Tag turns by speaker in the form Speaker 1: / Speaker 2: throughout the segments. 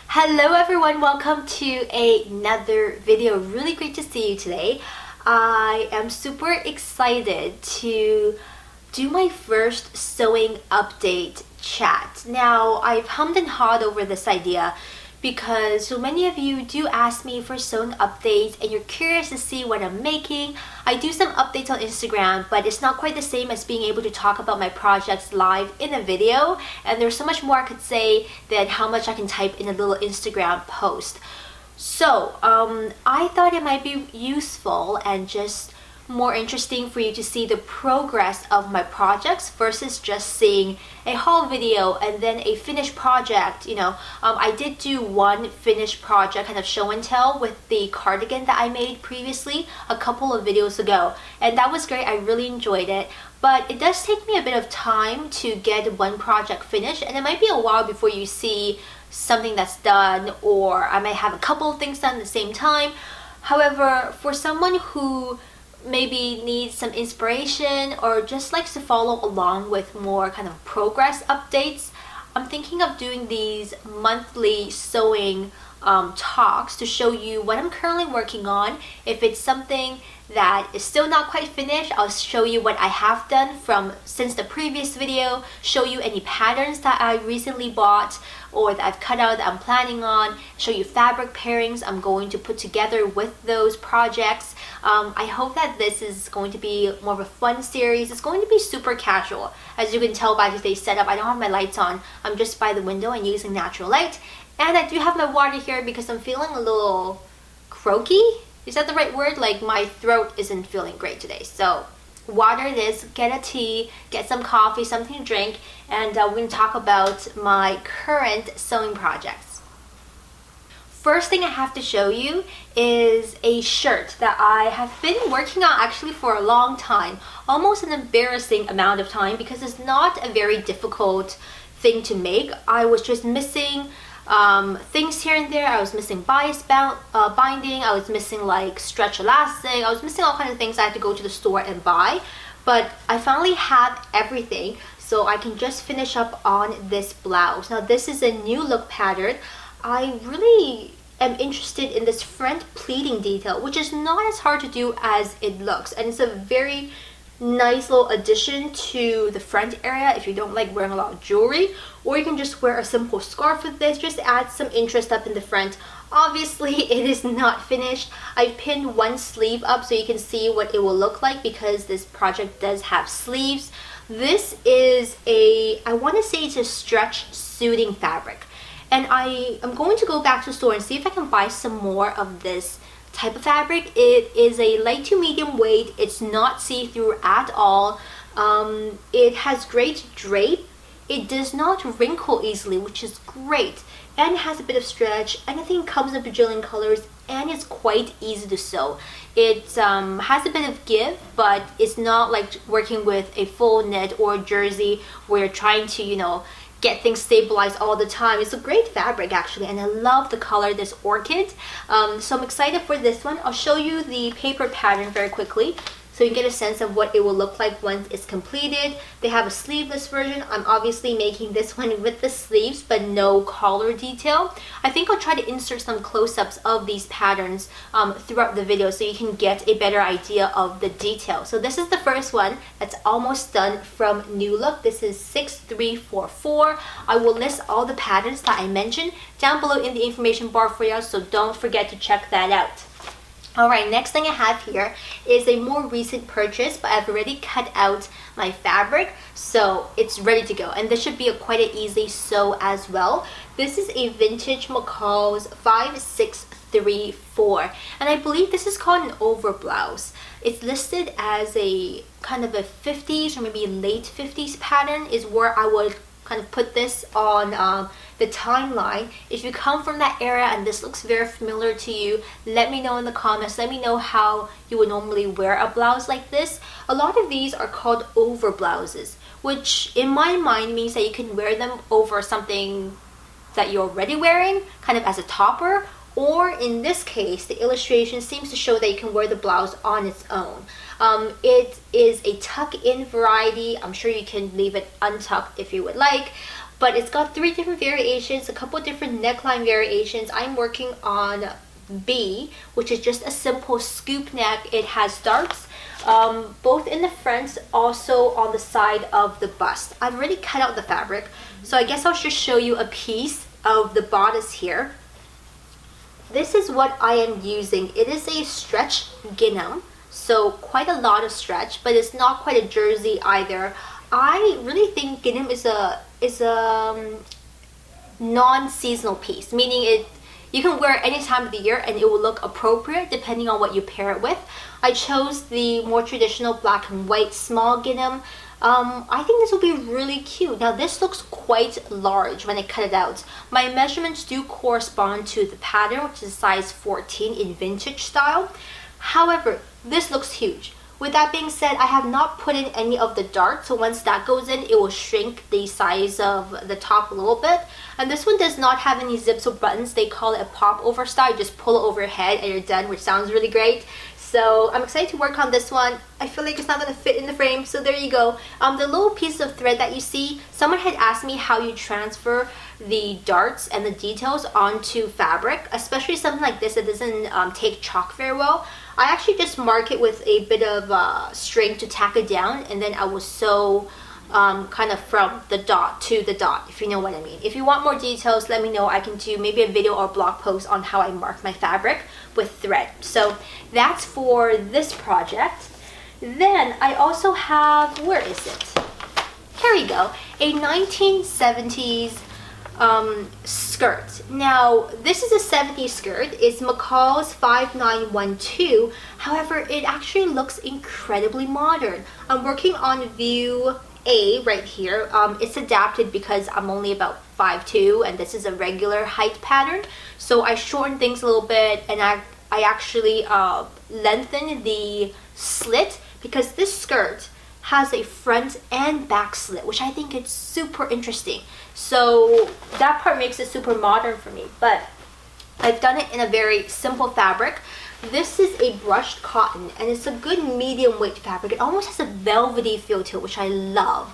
Speaker 1: Hello everyone, welcome to another video. Really great to see you today. I am super excited to do my first sewing update chat. Now, I've hummed and hawed over this idea because so many of you do ask me for sewing updates and you're curious to see what I'm making. I do some updates on Instagram, but it's not quite the same as being able to talk about my projects live in a video, and there's so much more I could say than how much I can type in a little Instagram post. So I thought it might be useful and just more interesting for you to see the progress of my projects versus just seeing a haul video and then a finished project. I did do one finished project, kind of show and tell, with the cardigan that I made previously a couple of videos ago, and that was great. I really enjoyed it, but it does take me a bit of time to get one project finished, and it might be a while before you see something that's done, or I might have a couple of things done at the same time. However, for someone who maybe needs some inspiration or just likes to follow along with more kind of progress updates, I'm thinking of doing these monthly sewing talks to show you what I'm currently working on. If it's something that is still not quite finished, I'll show you what I have done since the previous video, show you any patterns that I recently bought or that I've cut out that I'm planning on, show you fabric pairings I'm going to put together with those projects. I hope that this is going to be more of a fun series. It's going to be super casual. As you can tell by today's setup, I don't have my lights on. I'm just by the window and using natural light. And I do have my water here because I'm feeling a little croaky. Is that the right word? Like, my throat isn't feeling great today. So water it is, get a tea, get some coffee, something to drink, and we're going to talk about my current sewing projects. First thing I have to show you is a shirt that I have been working on actually for a long time, almost an embarrassing amount of time, because it's not a very difficult thing to make. I was just missing things here and there. I was missing bias binding, I was missing like stretch elastic, I was missing all kinds of things I had to go to the store and buy, but I finally have everything, so I can just finish up on this blouse. Now this is a NEWLOOK pattern. I really am interested in this front pleating detail, which is not as hard to do as it looks, and it's a very nice little addition to the front area if you don't like wearing a lot of jewelry, or you can just wear a simple scarf with this, just add some interest up in the front. Obviously it is not finished. I've pinned one sleeve up so you can see what it will look like because this project does have sleeves. This is I want to say it's a stretch suiting fabric, and I am going to go back to the store and see if I can buy some more of this type of fabric. It is a light to medium weight. It's not see-through at all. It has great drape. It does not wrinkle easily, which is great, and it has a bit of stretch, and I think it comes in bajillion colors, and it's quite easy to sew. It has a bit of give, but it's not like working with a full knit or jersey where you're trying to, get things stabilized all the time. It's a great fabric actually, and I love the color, this orchid. So I'm excited for this one. I'll show you the paper pattern very quickly so you get a sense of what it will look like once it's completed. They have a sleeveless version. I'm obviously making this one with the sleeves but no collar detail. I think I'll try to insert some close-ups of these patterns throughout the video so you can get a better idea of the detail. So this is the first one that's almost done from NEWLOOK. This is 6344. I will list all the patterns that I mentioned down below in the information bar for you, so don't forget to check that out. Alright, next thing I have here is a more recent purchase, but I've already cut out my fabric, so it's ready to go. And this should be quite an easy sew as well. This is a vintage MCCALLS 5634, and I believe this is called an over blouse. It's listed as a kind of a 50s or maybe late 50s pattern is where I would kind of put this on the timeline. If you come from that area and this looks very familiar to you, let me know in the comments. Let me know how you would normally wear a blouse like this. A lot of these are called over blouses, which in my mind means that you can wear them over something that you're already wearing, kind of as a topper, or in this case, the illustration seems to show that you can wear the blouse on its own. It is a tuck-in variety. I'm sure you can leave it untucked if you would like, but it's got 3 different variations, a couple different neckline variations. I'm working on B, which is just a simple scoop neck. It has darts both in the front, also on the side of the bust. I've already cut out the fabric, so I guess I'll just show you a piece of the bodice here. This is what I am using. It is a stretch gingham, so quite a lot of stretch, but it's not quite a jersey either. I really think gingham is a non-seasonal piece, meaning you can wear it any time of the year and it will look appropriate depending on what you pair it with. I chose the more traditional black and white small gingham. I think this will be really cute. Now this looks quite large when I cut it out. My measurements do correspond to the pattern, which is size 14 in vintage style. However, this looks huge. With that being said, I have not put in any of the darts, so once that goes in, it will shrink the size of the top a little bit. And this one does not have any zips or buttons. They call it a pop over style. You just pull it over your head and you're done, which sounds really great. So I'm excited to work on this one. I feel like it's not going to fit in the frame, so there you go. The little pieces of thread that you see, someone had asked me how you transfer the darts and the details onto fabric, especially something like this that doesn't take chalk very well. I actually just mark it with a bit of string to tack it down, and then I will sew kind of from the dot to the dot, if you know what I mean. If you want more details, let me know. I can do maybe a video or blog post on how I mark my fabric with thread. So that's for this project. Then I also have, where is it? Here we go, a 1970s skirt. Now this is a 70s skirt. It's MCCALLS 5912. However, it actually looks incredibly modern. I'm working on view A right here. It's adapted because I'm only about 5'2", and this is a regular height pattern, so I shortened things a little bit, and I actually lengthened the slit because this skirt has a front and back slit, which I think is super interesting. So that part makes it super modern for me, but I've done it in a very simple fabric. This is a brushed cotton, and it's a good medium weight fabric. It almost has a velvety feel to it, which I love.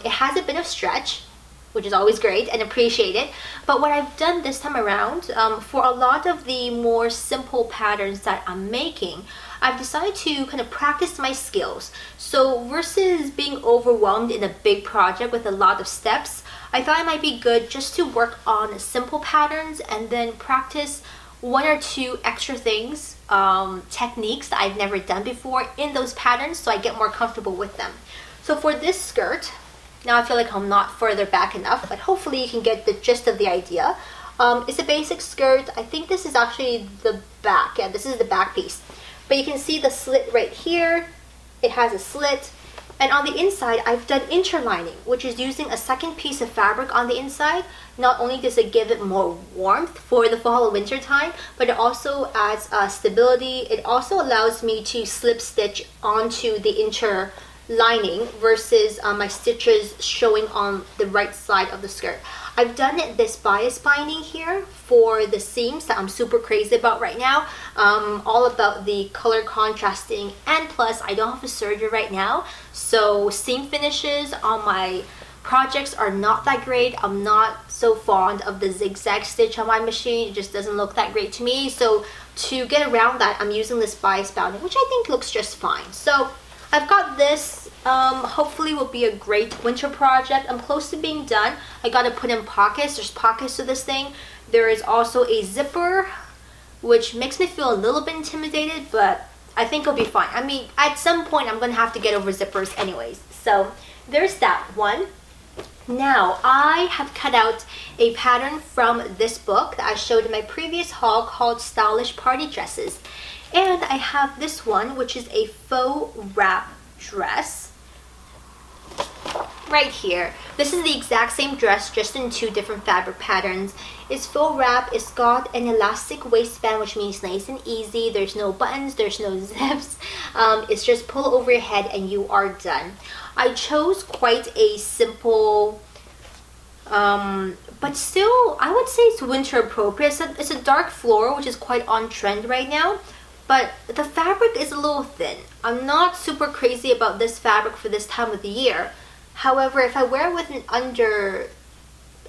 Speaker 1: It has a bit of stretch, which is always great and appreciated. But what I've done this time around, for a lot of the more simple patterns that I'm making, I've decided to kind of practice my skills. So versus being overwhelmed in a big project with a lot of steps, I thought it might be good just to work on simple patterns and then practice 1 or 2 extra things, techniques that I've never done before in those patterns, so I get more comfortable with them. So for this skirt, now I feel like I'm not further back enough, but hopefully you can get the gist of the idea. It's a basic skirt. I think this is actually the back. Yeah, this is the back piece. But you can see the slit right here. It has a slit. And on the inside, I've done interlining, which is using a second piece of fabric on the inside. Not only does it give it more warmth for the fall or winter time, but it also adds stability. It also allows me to slip stitch onto the interlining versus my stitches showing on the right side of the skirt. I've done this bias binding here for the seams that I'm super crazy about right now. All about the color contrasting, and plus I don't have a serger right now, so seam finishes on my projects are not that great. I'm not so fond of the zigzag stitch on my machine. It just doesn't look that great to me. So to get around that, I'm using this bias binding, which I think looks just fine. So I've got this. Hopefully will be a great winter project. I'm close to being done. I gotta put in pockets. There's pockets to this thing. There is also a zipper, which makes me feel a little bit intimidated, but I think it'll be fine. I mean, at some point I'm gonna have to get over zippers anyways. So there's that one. Now I have cut out a pattern from this book that I showed in my previous haul called Stylish Party Dresses. And I have this one, which is a faux wrap dress right here. This is the exact same dress, just in 2 different fabric patterns. It's faux wrap. It's got an elastic waistband, which means nice and easy. There's no buttons, there's no zips. It's just pull over your head and you are done. I chose quite a simple, but still I would say it's winter appropriate. It's a dark floral, which is quite on trend right now, but the fabric is a little thin. I'm not super crazy about this fabric for this time of the year. However, if I wear it with an under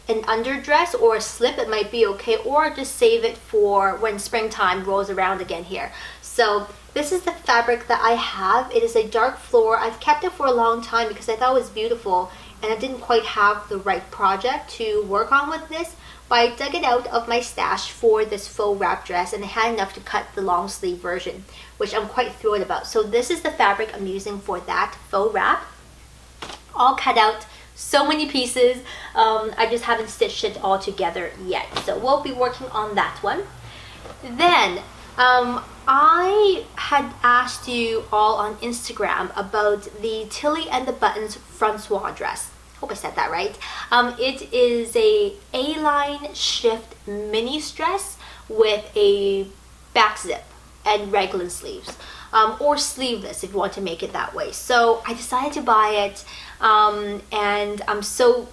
Speaker 1: an underdress or a slip, it might be okay, or just save it for when springtime rolls around again here. So this is the fabric that I have. It is a dark floor. I've kept it for a long time because I thought it was beautiful and I didn't quite have the right project to work on with this, but I dug it out of my stash for this faux wrap dress, and I had enough to cut the long sleeve version, which I'm quite thrilled about. So this is the fabric I'm using for that faux wrap, all cut out, so many pieces. I just haven't stitched it all together yet, so we'll be working on that one. Then I had asked you all on Instagram about the Tilly and the Buttons Francois dress. Hope I said that right. It is a A-line shift mini dress with a back zip and raglan sleeves, or sleeveless if you want to make it that way. So I decided to buy it, and I'm so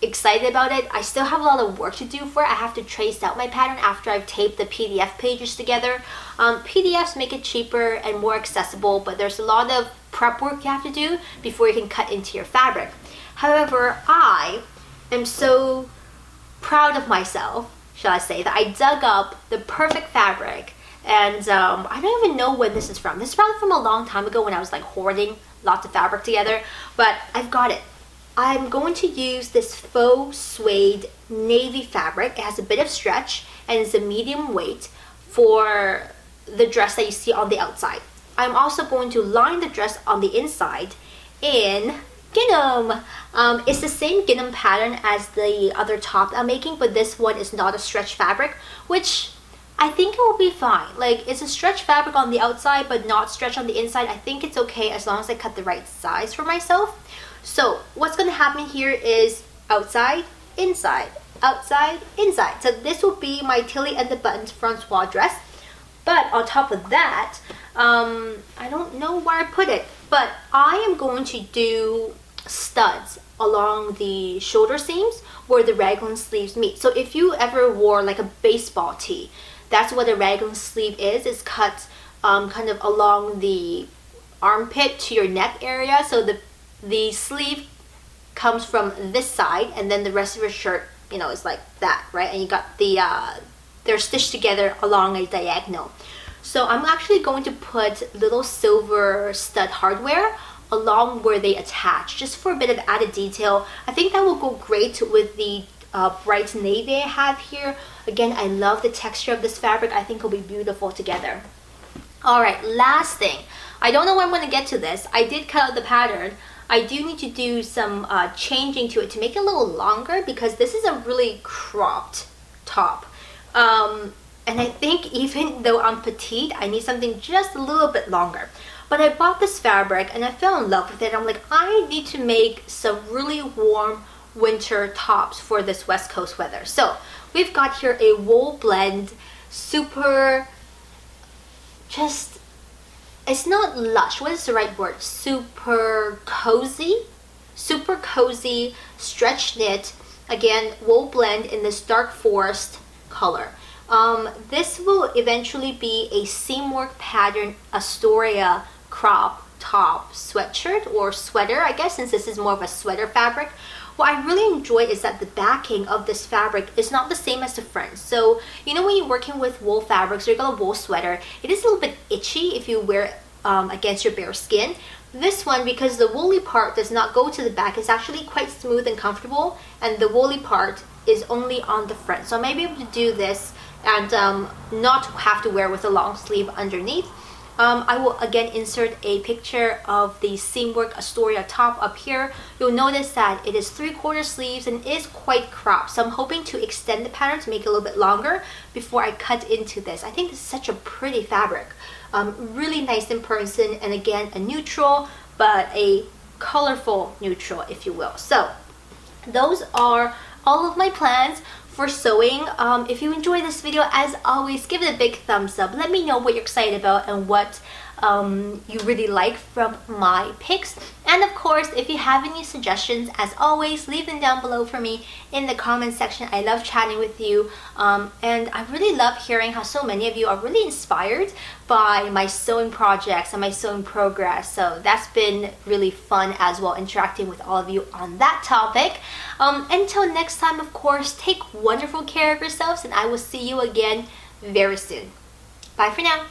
Speaker 1: excited about it. I still have a lot of work to do for it. I have to trace out my pattern after I've taped the PDF pages together. PDFs make it cheaper and more accessible, but there's a lot of prep work you have to do before you can cut into your fabric. However, I am so proud of myself, shall I say, that I dug up the perfect fabric. And I don't even know when this is from. This is probably from a long time ago when I was hoarding lots of fabric together, but I've got it. I'm going to use this faux suede navy fabric. It has a bit of stretch and it's a medium weight for the dress that you see on the outside. I'm also going to line the dress on the inside in gingham. It's the same gingham pattern as the other top I'm making, but this one is not a stretch fabric, which I think it will be fine. It's a stretch fabric on the outside but not stretch on the inside. I think it's okay as long as I cut the right size for myself. So what's going to happen here is outside, inside, outside, inside. So this will be my Tilly and the Buttons Francois dress. But on top of that, I don't know where I put it, but I am going to do studs along the shoulder seams where the raglan sleeves meet. So if you ever wore a baseball tee, that's what a raglan sleeve is. It's cut kind of along the armpit to your neck area. So the sleeve comes from this side, and then the rest of your shirt, is like that, right? And you got they're stitched together along a diagonal. So I'm actually going to put little silver stud hardware along where they attach, just for a bit of added detail. I think that will go great with the bright navy I have here. Again, I love the texture of this fabric. I think it'll be beautiful together. Alright, last thing. I don't know when I'm going to get to this. I did cut out the pattern. I do need to do some changing to it to make it a little longer, because this is a really cropped top. And I think even though I'm petite, I need something just a little bit longer. But I bought this fabric and I fell in love with it. I'm like, I need to make some really warm winter tops for this West Coast weather. So we've got here a wool blend, super, just, it's not lush, what is the right word? Super cozy stretch knit. Again, wool blend in this dark forest color. This will eventually be a SEAMWORK pattern Astoria crop top sweatshirt, or sweater, I guess, since this is more of a sweater fabric. What I really enjoy is that the backing of this fabric is not the same as the front. So, when you're working with wool fabrics, or you got a wool sweater, it is a little bit itchy if you wear it against your bare skin. This one, because the woolly part does not go to the back, is actually quite smooth and comfortable, and the woolly part is only on the front. So I may be able to do this and not have to wear with a long sleeve underneath. I will again insert a picture of the SEAMWORK Astoria top up here. You'll notice that it is 3/4 sleeves and is quite cropped. So I'm hoping to extend the pattern to make it a little bit longer before I cut into this. I think this is such a pretty fabric. Really nice in person, and again, a neutral, but a colorful neutral, if you will. So those are all of my plans for sewing. If you enjoyed this video, as always, give it a big thumbs up. Let me know what you're excited about and what you really like from my picks. And of course, if you have any suggestions, as always, leave them down below for me in the comment section. I love chatting with you, and I really love hearing how so many of you are really inspired by my sewing projects and my sewing progress. So that's been really fun as well, interacting with all of you on that topic. Until next time, of course, take wonderful care of yourselves, and I will see you again very soon. Bye for now.